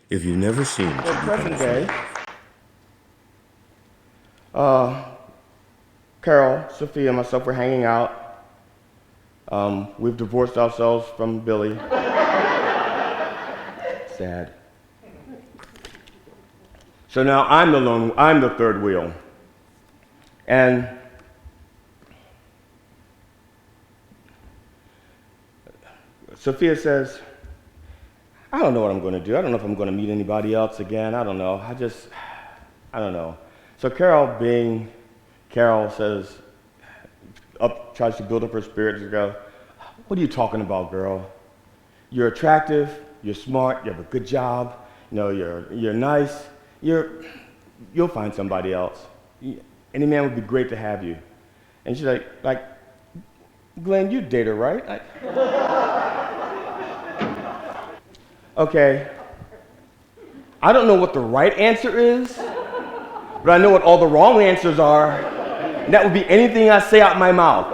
If you've never seen GD present Fenderson, day, Carol, Sophia, and myself were hanging out. We've divorced ourselves from Billy. Sad. So now I'm the third wheel. And Sophia says, I don't know what I'm going to do. I don't know if I'm going to meet anybody else again. I don't know. I don't know. So Carol, being Carol, tries to build up her spirits and go, what are you talking about, girl? You're attractive, you're smart, you have a good job, you're nice, you'll find somebody else. Any man would be great to have you. And she's like, Glenn, you date her, right? Okay, I don't know what the right answer is, but I know what all the wrong answers are, and that would be anything I say out my mouth.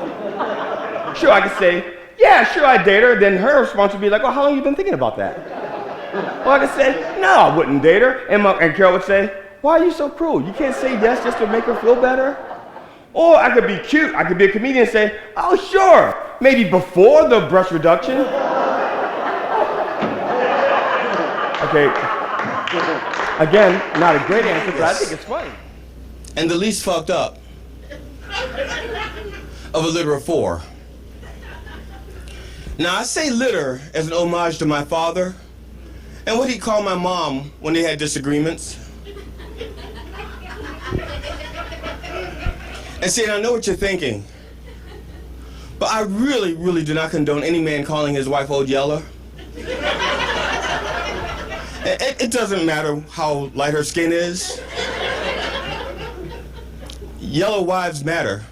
Sure, I could say, yeah, sure, I date her, then her response would be like, well, how long have you been thinking about that? Or I could say, no, I wouldn't date her, and Carol would say, why are you so cruel? You can't say yes just to make her feel better? Or I could be cute, I could be a comedian and say, oh, sure, maybe before the breast reduction. Okay, again, not a great answer, but I think it's funny. And the least fucked up of a litter of four. Now, I say litter as an homage to my father and what he called my mom when they had disagreements. And see, I know what you're thinking, but I really, really do not condone any man calling his wife Old Yeller. It doesn't matter how light her skin is. Yellow wives matter.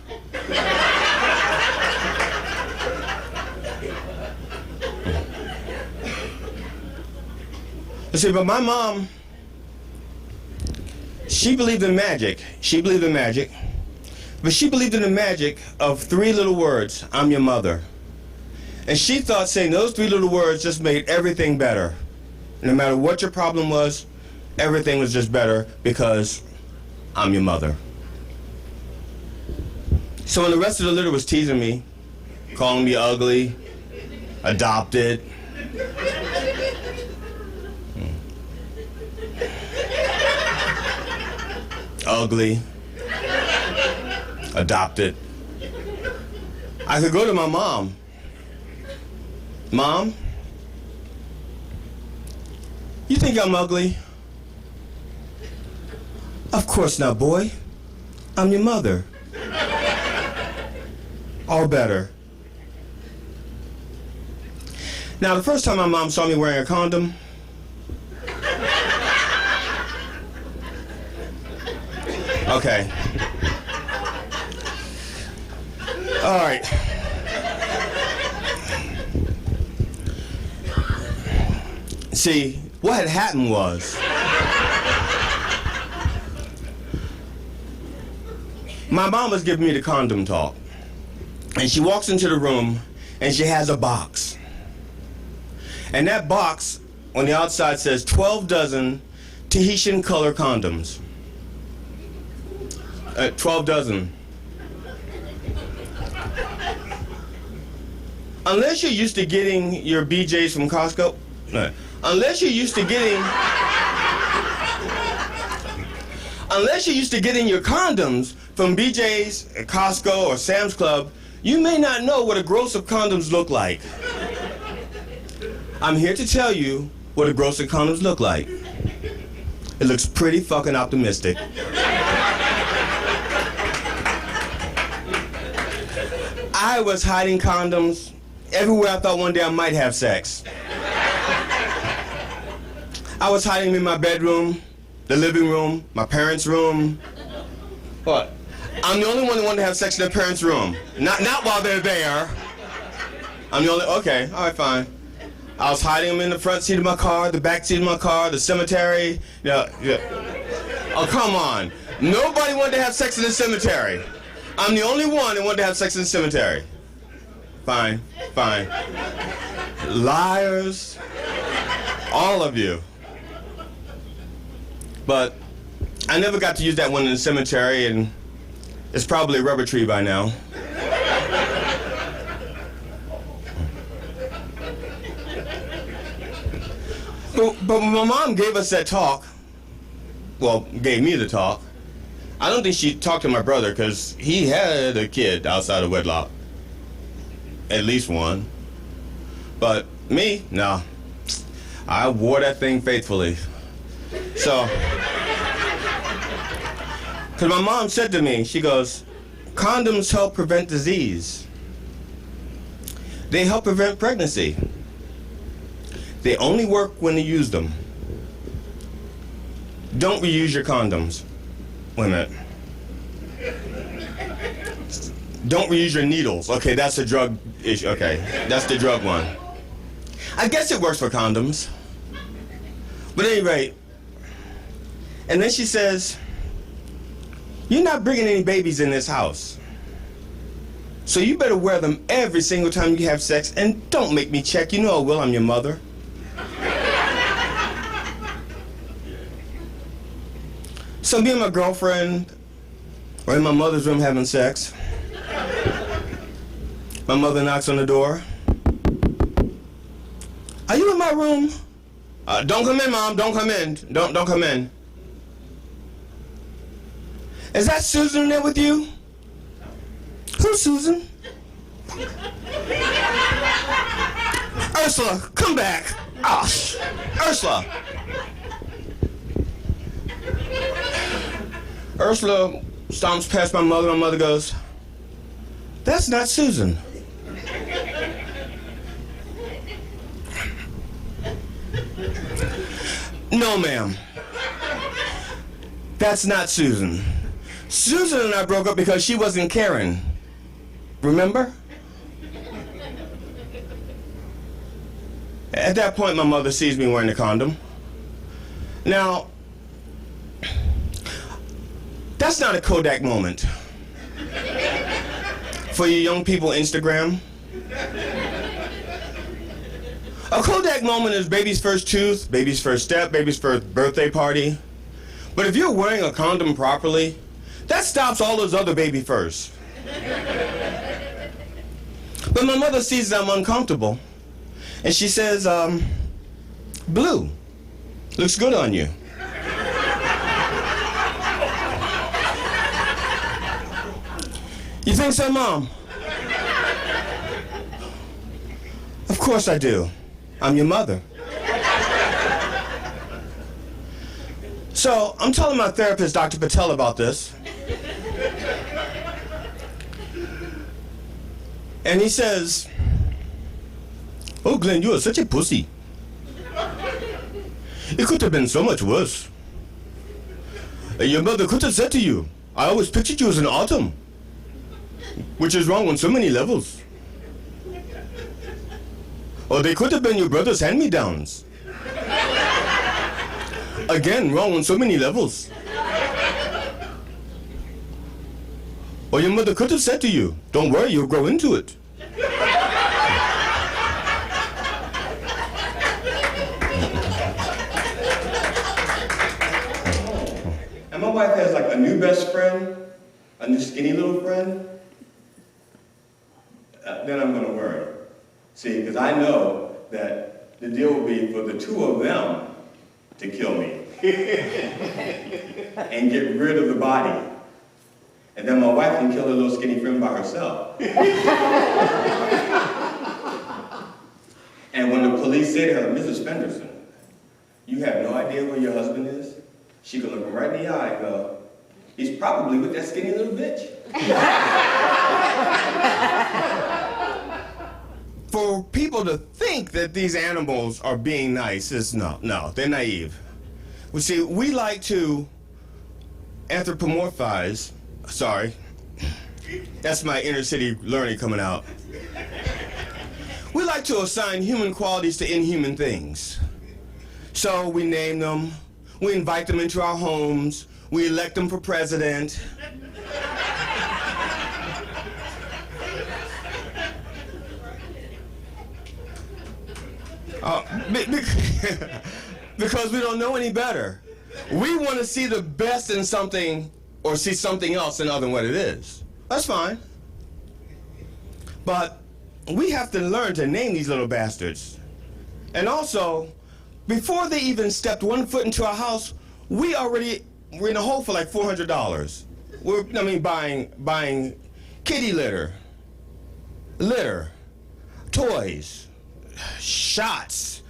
See, but my mom, she believed in magic. But she believed in the magic of three little words, I'm your mother. And she thought saying those three little words just made everything better. No matter what your problem was, everything was just better because I'm your mother. So when the rest of the litter was teasing me, calling me ugly, adopted, ugly, adopted, I could go to my mom. Mom, you think I'm ugly? Of course not, boy. I'm your mother. All better. Now, the first time my mom saw me wearing a condom, okay. All right. See, what had happened was, my mom was giving me the condom talk, and she walks into the room, and she has a box. And that box, on the outside, says 12 dozen Tahitian color condoms. 12 dozen. Unless you're used to getting your BJs from Costco, no. Unless you're used to getting your condoms from BJ's, Costco, or Sam's Club, you may not know what a gross of condoms look like. I'm here to tell you what a gross of condoms look like. It looks pretty fucking optimistic. I was hiding condoms everywhere I thought one day I might have sex. I was hiding them in my bedroom, the living room, my parents' room. What? I'm the only one that wanted to have sex in their parents' room. Not while they're there. I'm the only, okay, all right, fine. I was hiding them in the front seat of my car, the back seat of my car, the cemetery. Yeah. Oh, come on. Nobody wanted to have sex in the cemetery. I'm the only one that wanted to have sex in the cemetery. Fine. Liars. All of you. But I never got to use that one in the cemetery, and it's probably a rubber tree by now. But when my mom gave us that talk, well, gave me the talk, I don't think she talked to my brother, because he had a kid outside of wedlock. At least one. But me, no. I wore that thing faithfully. So, because my mom said to me, she goes, condoms help prevent disease. They help prevent pregnancy. They only work when you use them. Don't reuse your condoms. Wait a minute. Don't reuse your needles. Okay, that's a drug issue. Okay, that's the drug one. I guess it works for condoms. But at any rate, and then she says, you're not bringing any babies in this house. So you better wear them every single time you have sex, and don't make me check. You know I will, I'm your mother. So me and my girlfriend were in my mother's room having sex. My mother knocks on the door. Are you in my room? Don't come in, Mom. Don't come in. Don't come in. Is that Susan in there with you? Who's Susan? Ursula, come back. Oh, Ursula. Ursula stomps past my mother. My mother goes, that's not Susan. No, ma'am. That's not Susan. Susan and I broke up because she wasn't caring. Remember? At that point, my mother sees me wearing a condom. Now, that's not a Kodak moment. For you young people, Instagram. A Kodak moment is baby's first tooth, baby's first step, baby's first birthday party. But if you're wearing a condom properly, that stops all those other baby firsts. But my mother sees that I'm uncomfortable, and she says, blue, looks good on you. You think so, Mom? Of course I do. I'm your mother. So, I'm telling my therapist, Dr. Patel, about this. And he says, oh, Glenn, you are such a pussy. It could have been so much worse. Your mother could have said to you, I always pictured you as an autumn. Which is wrong on so many levels. Or they could have been your brother's hand-me-downs. Again, wrong on so many levels. Or your mother could have said to you, don't worry, you'll grow into it. And my wife has like a new best friend, a new skinny little friend. Then I'm going to worry. See, because I know that the deal will be for the two of them to kill me and get rid of the body. And then my wife can kill her little skinny friend by herself. And when the police say to her, Mrs. Fenderson, you have no idea where your husband is? She can look him right in the eye and go, he's probably with that skinny little bitch. For people to think that these animals are being nice is no, they're naive. Well, see, we like to anthropomorphize, sorry, that's my inner city learning coming out. We like to assign human qualities to inhuman things. So we name them, we invite them into our homes, we elect them for president. Because we don't know any better. We want to see the best in something or see something else in other than what it is. That's fine. But we have to learn to name these little bastards. And also, before they even stepped 1 foot into our house, we're in a hole for like $400. Buying kitty litter, toys, shots,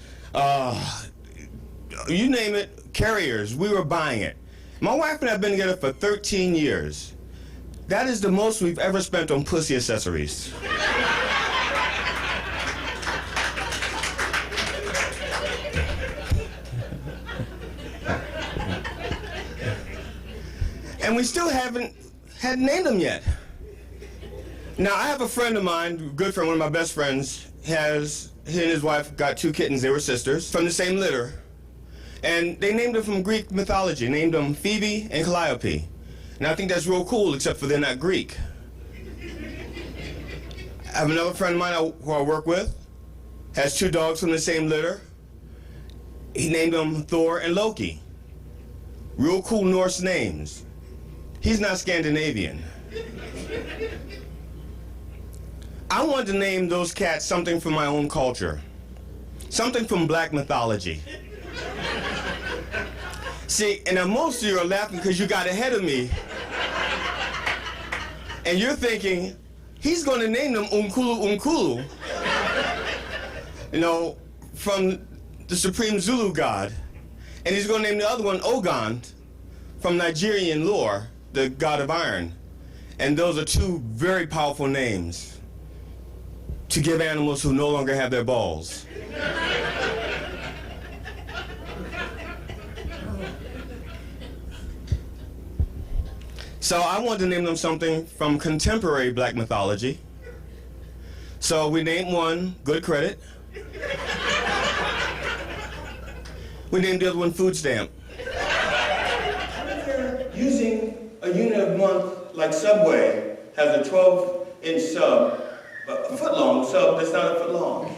you name it, carriers, we were buying it. My wife and I have been together for 13 years. That is the most we've ever spent on pussy accessories. And we still hadn't named them yet. Now, I have a friend of mine, a good friend, one of my best friends, he and his wife got 2 kittens, they were sisters, from the same litter. And they named them from Greek mythology, named them Phoebe and Calliope. And I think that's real cool, except for they're not Greek. I have another friend of mine who I work with, has 2 dogs from the same litter. He named them Thor and Loki. Real cool Norse names. He's not Scandinavian. I wanted to name those cats something from my own culture. Something from black mythology. See, and now most of you are laughing because you got ahead of me. And you're thinking, he's going to name them Unkulu, you know, from the supreme Zulu god. And he's going to name the other one Ogon, from Nigerian lore, the god of iron. And those are 2 very powerful names to give animals who no longer have their balls. So I wanted to name them something from contemporary black mythology. So we named one Good Credit. We named the other one Food Stamp. Using a unit of month like Subway has a 12-inch sub, a foot-long sub that's not a foot long.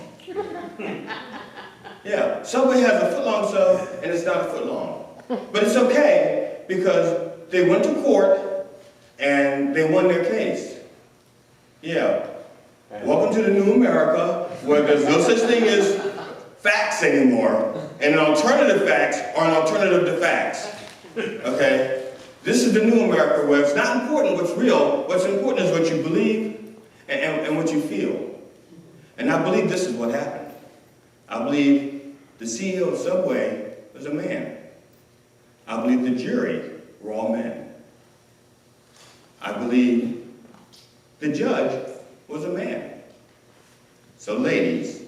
Yeah, Subway has a foot-long sub and it's not a foot long. But it's okay because they went to court and they won their case. Yeah. Welcome to the new America where there's no such thing as facts anymore, and an alternative facts are an alternative to facts. Okay? This is the new America where it's not important what's real, what's important is what you believe and what you feel. And I believe this is what happened. I believe the CEO of Subway was a man. I believe the jury were all men. I believe the judge was a man. So ladies,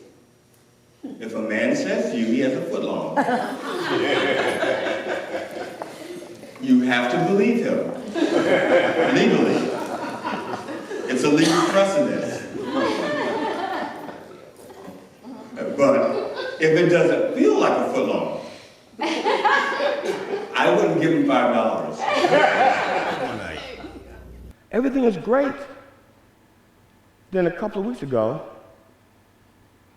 if a man says to you he has a foot long, you have to believe him. Legally. It's a legal precedent. But if it doesn't feel like a foot long, I wouldn't give him $5. Everything is great. Then a couple of weeks ago,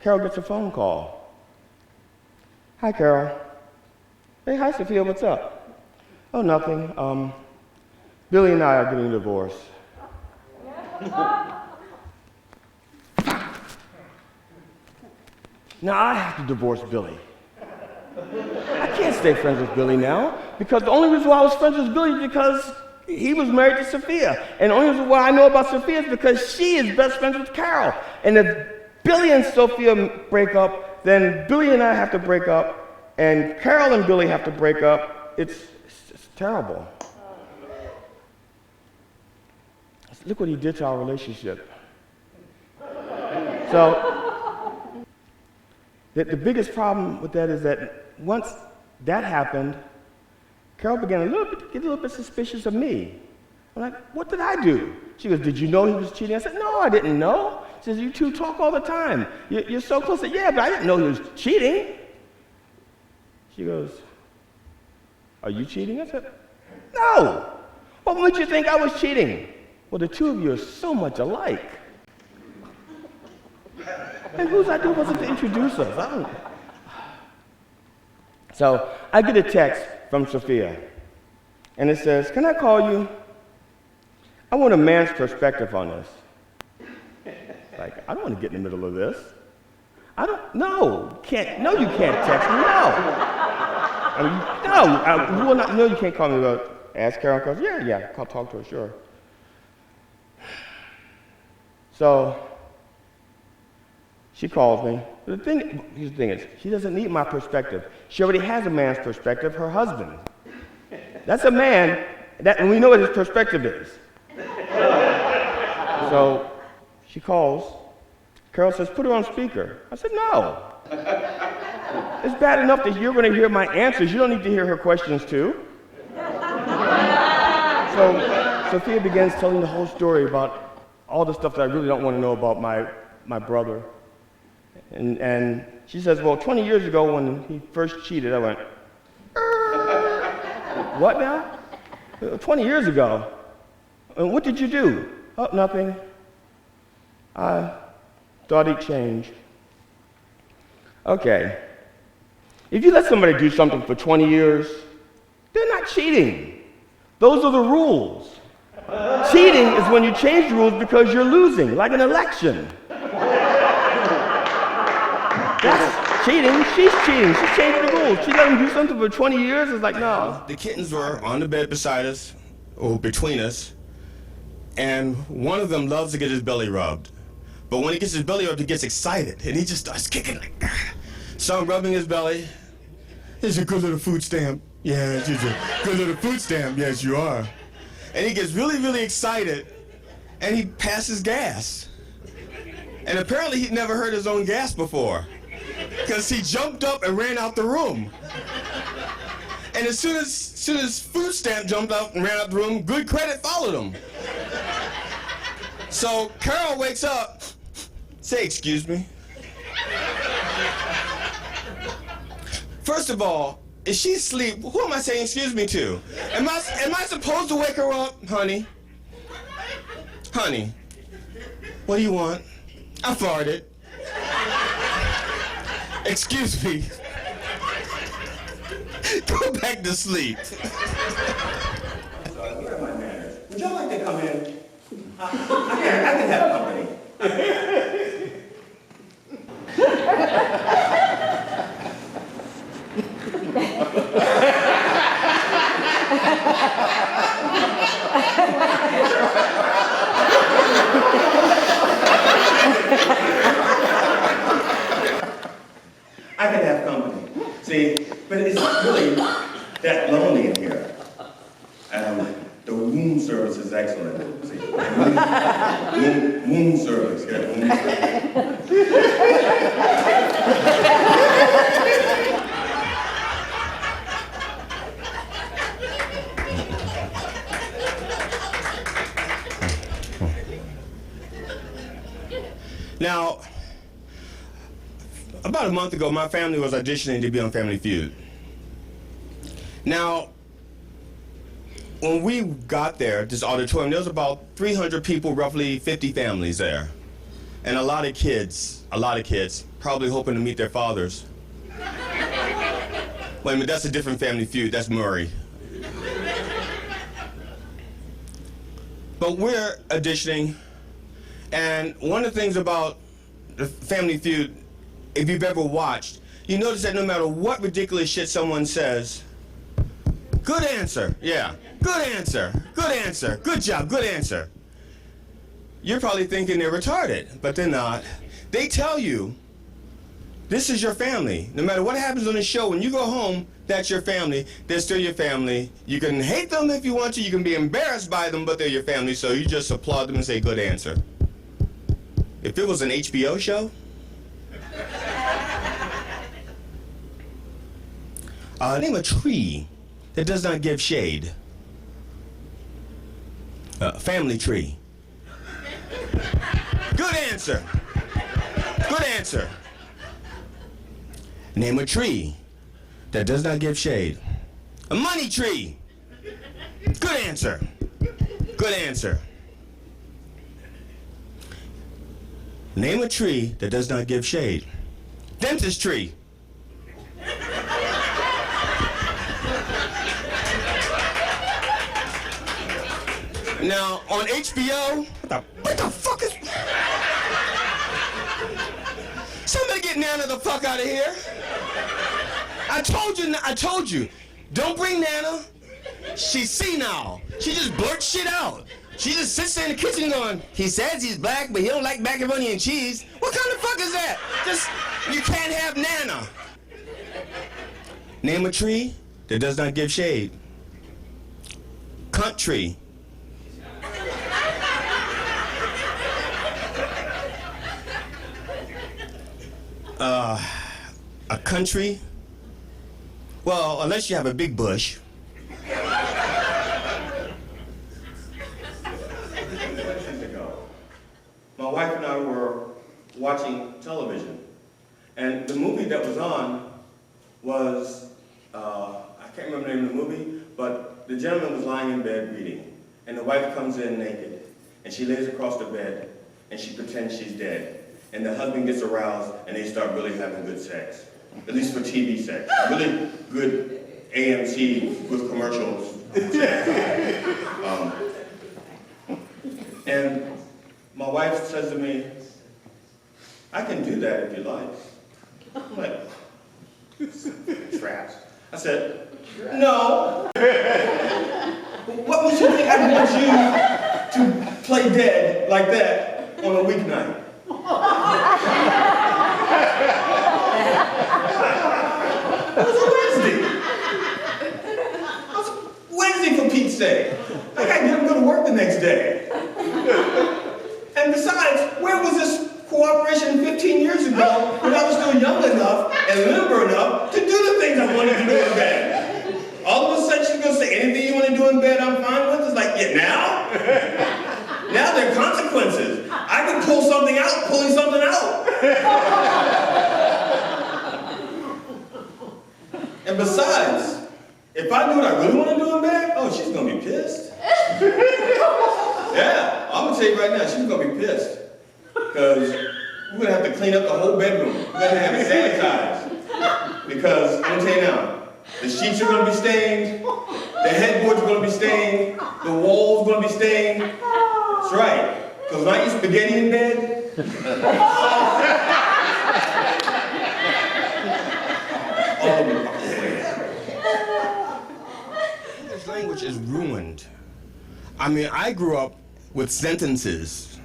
Carol gets a phone call. Hi, Carol. Hey, hi, Sophia, what's up? Oh, nothing. Billy and I are getting a divorce. Now I have to divorce Billy. I can't stay friends with Billy now, because the only reason why I was friends with Billy is because he was married to Sophia. And the only reason why I know about Sophia is because she is best friends with Carol. And if Billy and Sophia break up, then Billy and I have to break up, and Carol and Billy have to break up. It's terrible. Look what he did to our relationship. So, the biggest problem with that is that once that happened, Carol began get a little bit suspicious of me. I'm like, what did I do? She goes, did you know he was cheating? I said, no, I didn't know. She says, you two talk all the time. You're so close. I said, yeah, but I didn't know he was cheating. She goes, are you cheating? I said, no. What made you think I was cheating? Well, the two of you are so much alike. And whose idea was it to introduce us? So I get a text from Sophia. And it says, can I call you? I want a man's perspective on this. Like, I don't want to get in the middle of this. You can't text me, no. You will not, no, you can't call me about, ask Carol, because I'll talk to her, sure. So, she calls me. Here's the thing is, she doesn't need my perspective. She already has a man's perspective, her husband. That's a man, and we know what his perspective is. So, she calls. Carol says, put her on speaker. I said, no. It's bad enough that you're going to hear my answers. You don't need to hear her questions, too. So, Sophia begins telling the whole story about all the stuff that I really don't want to know about my brother. And she says, well, 20 years ago when he first cheated, I went, what now? 20 years ago. And what did you do? Oh, nothing. I thought he'd change. Okay. If you let somebody do something for 20 years, they're not cheating. Those are the rules. Cheating is when you change the rules because you're losing, like an election. That's cheating. She's cheating. She's changing the rules. She let him do something for 20 years. It's like, no. The kittens were on the bed beside us, or between us, and one of them loves to get his belly rubbed. But when he gets his belly rubbed, he gets excited, and he just starts kicking like that. So I'm rubbing his belly. It's a good little food stamp. Yes, it's a good little food stamp. Yes, you are. And he gets really, really excited, and he passes gas. And apparently he'd never heard his own gas before, because he jumped up and ran out the room. And as soon as food stamp jumped out and ran out the room, good credit followed him. So Carol wakes up, say, excuse me. First of all, if she's asleep, who am I saying excuse me to? Am I supposed to wake her up? Honey, what do you want? I farted. Excuse me. Go back to sleep. Where are my manners? Would y'all like to come in? I can have company. I can have company. See, but it's not really that lonely in here. The room service is excellent. See, room service, yeah, room Now, about a month ago, my family was auditioning to be on Family Feud. Now, when we got there, this auditorium, there was about 300 people, roughly 50 families there. And a lot of kids, probably hoping to meet their fathers. Wait a minute, that's a different Family Feud, that's Murray. But we're auditioning, and one of the things about the Family Feud, if you've ever watched, you notice that no matter what ridiculous shit someone says, good answer, yeah, good answer, good answer, good job, good answer. You're probably thinking they're retarded, but they're not. They tell you, this is your family. No matter what happens on the show, when you go home, that's your family. They're still your family. You can hate them if you want to. You can be embarrassed by them, but they're your family, so you just applaud them and say, good answer. If it was an HBO show, name a tree that does not give shade. Family tree. Good answer. Good answer. Name a tree that does not give shade. A money tree. Good answer. Good answer. Name a tree that does not give shade. Now, on HBO, what the fuck is... Somebody get Nana the fuck out of here. I told you, don't bring Nana. She's senile. She just blurts shit out. She just sits there in the kitchen going, he says he's black, but he don't like macaroni and cheese. What kind of fuck is that? You can't have Nana. Name a tree that does not give shade. Cunt tree. A country? Well, unless you have a big bush. My wife and I were watching television, and the movie that was on was, I can't remember the name of the movie, but the gentleman was lying in bed reading, and the wife comes in naked, and she lays across the bed, and she pretends she's dead, and the husband gets aroused, and they start really having good sex, at least for TV sex, really good AMC with commercials. And my wife says to me, I can do that if you like. I'm like, traps. I said, no. What would you think I want you to play dead like that on a weeknight? It was a Wednesday. It was Wednesday for Pete's sake. I gotta get him to go to work the next day. And besides, where was this cooperation 15 years ago when I was still young enough and limber enough to do the things I wanted to do in bed? All of a sudden she's gonna say, anything you want to do in bed, I'm fine with. It's like, yeah, now? Now there are consequences. I could pull something out, pulling something out. And besides, if I do what I really want to do in bed, oh, she's gonna be pissed. Yeah, I'm gonna tell you right now, she's gonna be pissed. Because we're gonna have to clean up the whole bedroom. We're gonna have it sanitized. Because, I'm gonna tell you now, the sheets are gonna be stained, the headboards are gonna be stained, the walls are gonna be stained. That's right. Because when I eat spaghetti in bed, all of them. English language is ruined. I mean, I grew up with sentences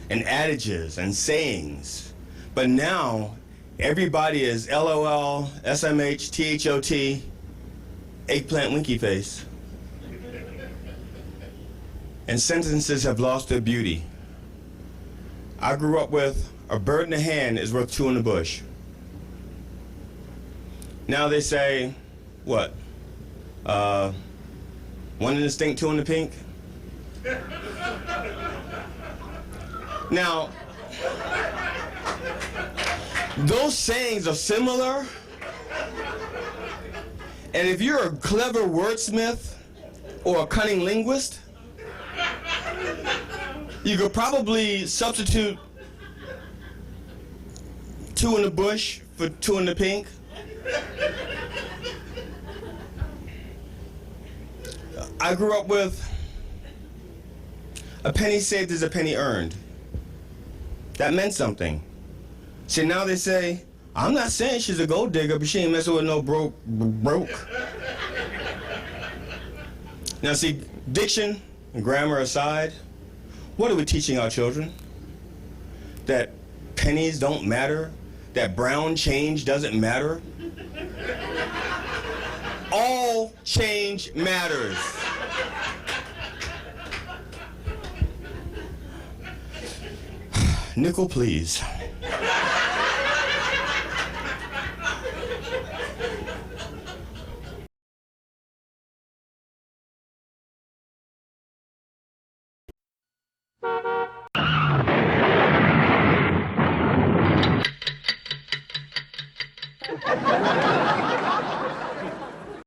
and adages and sayings, but now everybody is LOL, SMH, THOT, eggplant winky face. And sentences have lost their beauty. I grew up with a bird in the hand is worth two in the bush. Now they say, what? One in the stink, two in the pink? Now, those sayings are similar, and if you're a clever wordsmith or a cunning linguist, you could probably substitute two in the bush for two in the pink. I grew up with a penny saved is a penny earned. That meant something. See, now they say, I'm not saying she's a gold digger, but she ain't messing with no broke. Now see, diction and grammar aside, what are we teaching our children? That pennies don't matter? That brown change doesn't matter? All change matters. Nickel, please.